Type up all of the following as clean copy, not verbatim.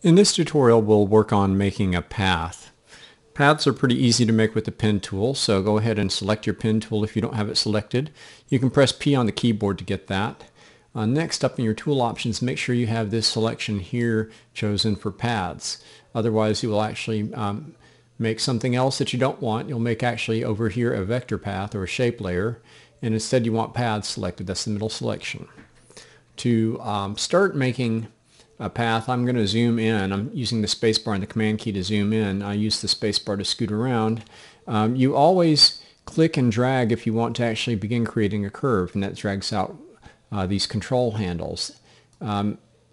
In this tutorial, we'll work on making a path. Paths are pretty easy to make with the pen tool, so go ahead and select your pen tool if you don't have it selected. You can press P on the keyboard to get that. Next up in your tool options, make sure you have this selection here chosen for paths. Otherwise, you will actually make something else that you don't want. You'll make actually over here a vector path or a shape layer, and instead you want paths selected. That's the middle selection. To start making a path, I'm going to zoom in. I'm using the spacebar and the command key to zoom in. I use the spacebar to scoot around. You always click and drag if you want to actually begin creating a curve, and that drags out these control handles.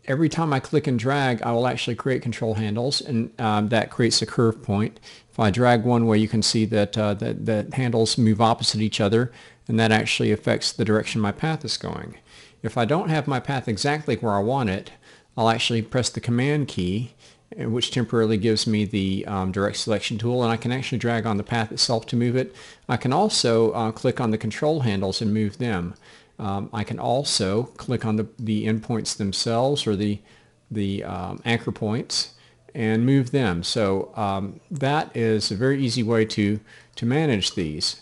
Every time I click and drag, I will actually create control handles, and that creates a curve point. If I drag one way, you can see that the handles move opposite each other, and that actually affects the direction my path is going. If I don't have my path exactly where I want it, I'll actually press the command key, which temporarily gives me the direct selection tool, and I can actually drag on the path itself to move it. I can also click on the control handles and move them. I can also click on the endpoints themselves or the anchor points and move them. So that is a very easy way to manage these.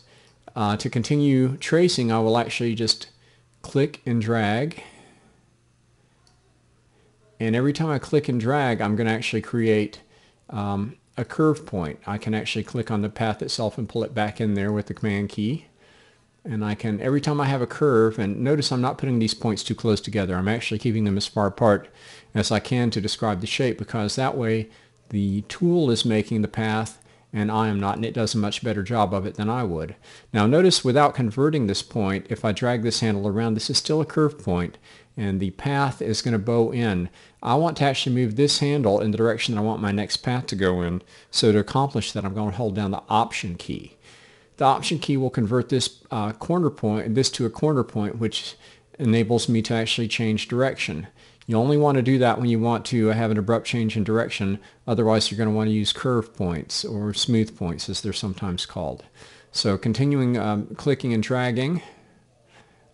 To continue tracing, I will actually just click and drag. And every time I click and drag, I'm going to actually create a curve point. I can actually click on the path itself and pull it back in there with the command key. And I can, every time I have a curve, and notice I'm not putting these points too close together. I'm actually keeping them as far apart as I can to describe the shape, because that way the tool is making the path and I am not, and it does a much better job of it than I would. Now notice, without converting this point, if I drag this handle around, this is still a curve point, and the path is going to bow in. I want to actually move this handle in the direction that I want my next path to go in. So to accomplish that, I'm going to hold down the Option key. The Option key will convert this corner point, this to a corner point, which enables me to actually change direction. You only want to do that when you want to have an abrupt change in direction. Otherwise, you're going to want to use curve points, or smooth points as they're sometimes called. So continuing clicking and dragging,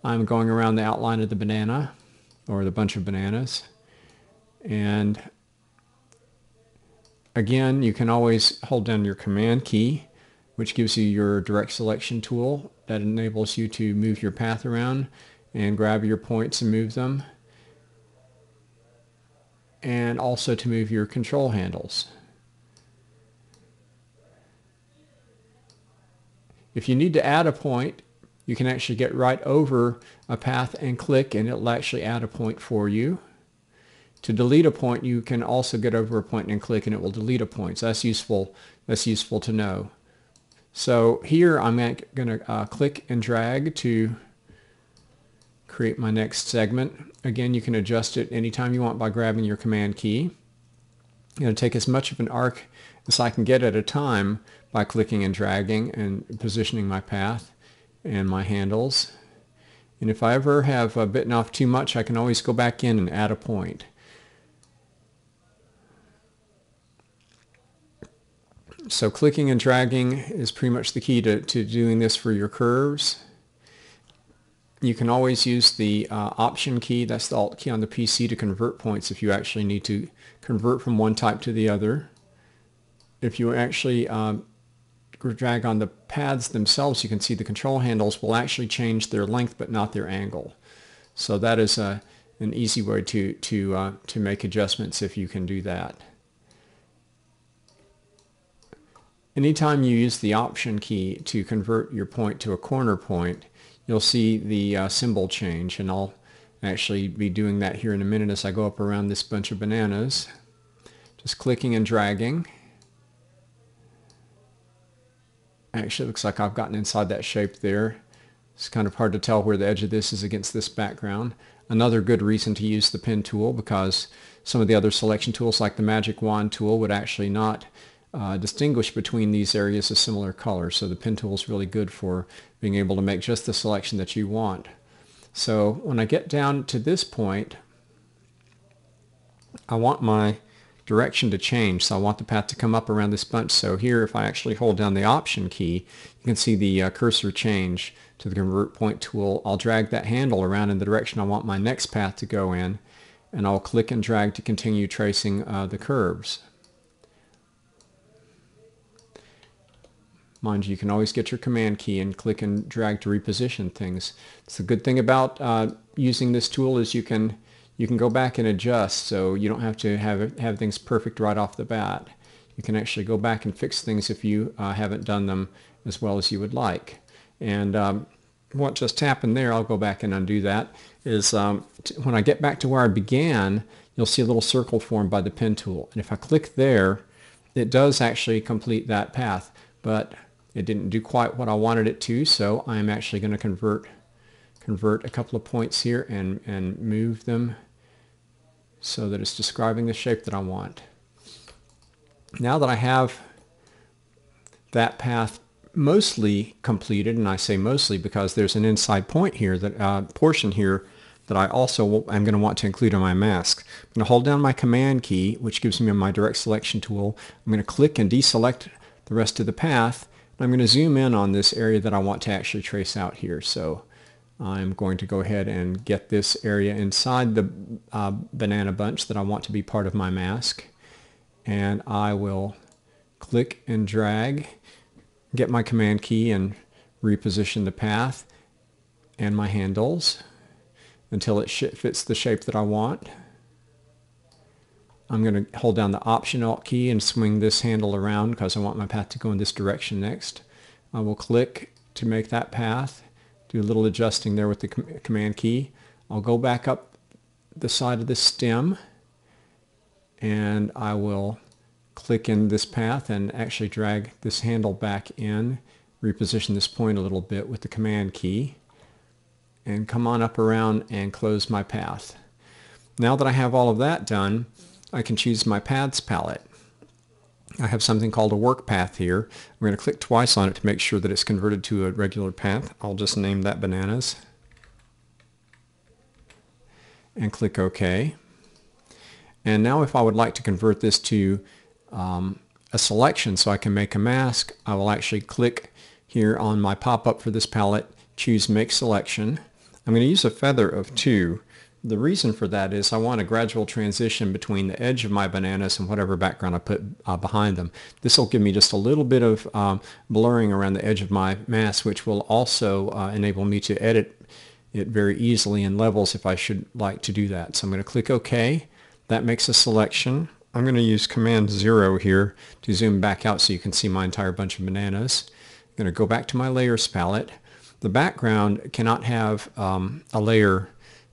I'm going around the outline of the banana, or the bunch of bananas. And again, you can always hold down your command key, which gives you your direct selection tool that enables you to move your path around and grab your points and move them, and also to move your control handles. If you need to add a point, you can actually get right over a path and click, and it'll actually add a point for you. To delete a point, you can also get over a point and click, and it will delete a point. So that's useful to know. So here I'm going to click and drag to create my next segment. Again, you can adjust it anytime you want by grabbing your command key. I'm going to take as much of an arc as I can get at a time by clicking and dragging and positioning my path and my handles. And if I ever have bitten off too much, I can always go back in and add a point. So clicking and dragging is pretty much the key to doing this for your curves. You can always use the Option key, that's the Alt key on the PC, to convert points if you actually need to convert from one type to the other. If you actually drag on the paths themselves, you can see the control handles will actually change their length but not their angle. So that is an easy way to make adjustments if you can do that. Anytime you use the Option key to convert your point to a corner point, you'll see the symbol change, and I'll actually be doing that here in a minute as I go up around this bunch of bananas. Just clicking and dragging. Actually, it looks like I've gotten inside that shape there. It's kind of hard to tell where the edge of this is against this background. Another good reason to use the pen tool, because some of the other selection tools like the magic wand tool would actually not distinguish between these areas of similar color. So the pen tool is really good for being able to make just the selection that you want. So when I get down to this point, I want my direction to change. So I want the path to come up around this bunch. So here, if I actually hold down the Option key, you can see the cursor change to the Convert Point tool. I'll drag that handle around in the direction I want my next path to go in, and I'll click and drag to continue tracing the curves. Mind you, you can always get your command key and click and drag to reposition things. It's the good thing about using this tool is you can go back and adjust, so you don't have to have things perfect right off the bat. You can actually go back and fix things if you haven't done them as well as you would like. And what just happened there, I'll go back and undo that, is when I get back to where I began, you'll see a little circle formed by the pen tool. And if I click there, it does actually complete that path, but it didn't do quite what I wanted it to, so I'm actually going to convert a couple of points here and move them so that it's describing the shape that I want. Now that I have that path mostly completed, and I say mostly because there's an inside point here, that portion here that I also am going to want to include on my mask. I'm going to hold down my command key, which gives me my direct selection tool. I'm going to click and deselect the rest of the path. I'm going to zoom in on this area that I want to actually trace out here. So I'm going to go ahead and get this area inside the banana bunch that I want to be part of my mask. And I will click and drag, get my command key and reposition the path and my handles until it fits the shape that I want. I'm going to hold down the Option Alt key and swing this handle around because I want my path to go in this direction next. I will click to make that path, do a little adjusting there with the command key. I'll go back up the side of the stem and I will click in this path and actually drag this handle back in, reposition this point a little bit with the command key, and come on up around and close my path. Now that I have all of that done, I can choose my paths palette. I have something called a work path here. I'm going to click twice on it to make sure that it's converted to a regular path. I'll just name that bananas and click OK. And now if I would like to convert this to a selection so I can make a mask, I will actually click here on my pop-up for this palette, choose Make Selection. I'm going to use a feather of 2. The reason for that is I want a gradual transition between the edge of my bananas and whatever background I put behind them. This will give me just a little bit of blurring around the edge of my mask, which will also enable me to edit it very easily in levels if I should like to do that. So I'm going to click OK. That makes a selection. I'm going to use Command 0 here to zoom back out so you can see my entire bunch of bananas. I'm going to go back to my Layers palette. The background cannot have a layer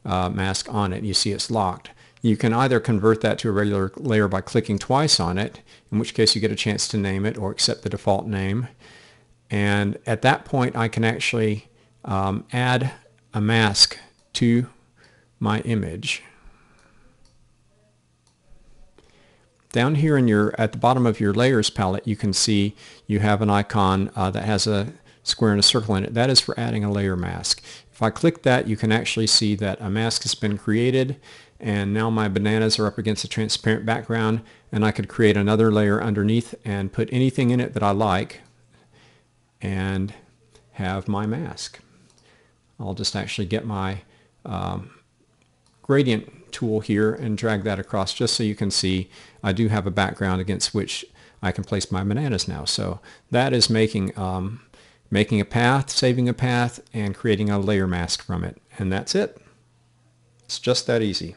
mask on it. You see it's locked. You can either convert that to a regular layer by clicking twice on it, in which case you get a chance to name it or accept the default name. And at that point I can actually add a mask to my image. Down here at the bottom of your Layers palette, you can see you have an icon that has a square and a circle in it. That is for adding a layer mask. If I click that, you can actually see that a mask has been created, and now my bananas are up against a transparent background, and I could create another layer underneath and put anything in it that I like and have my mask. I'll just actually get my gradient tool here and drag that across just so you can see I do have a background against which I can place my bananas now. So that is making a path, saving a path, and creating a layer mask from it. And that's it. It's just that easy.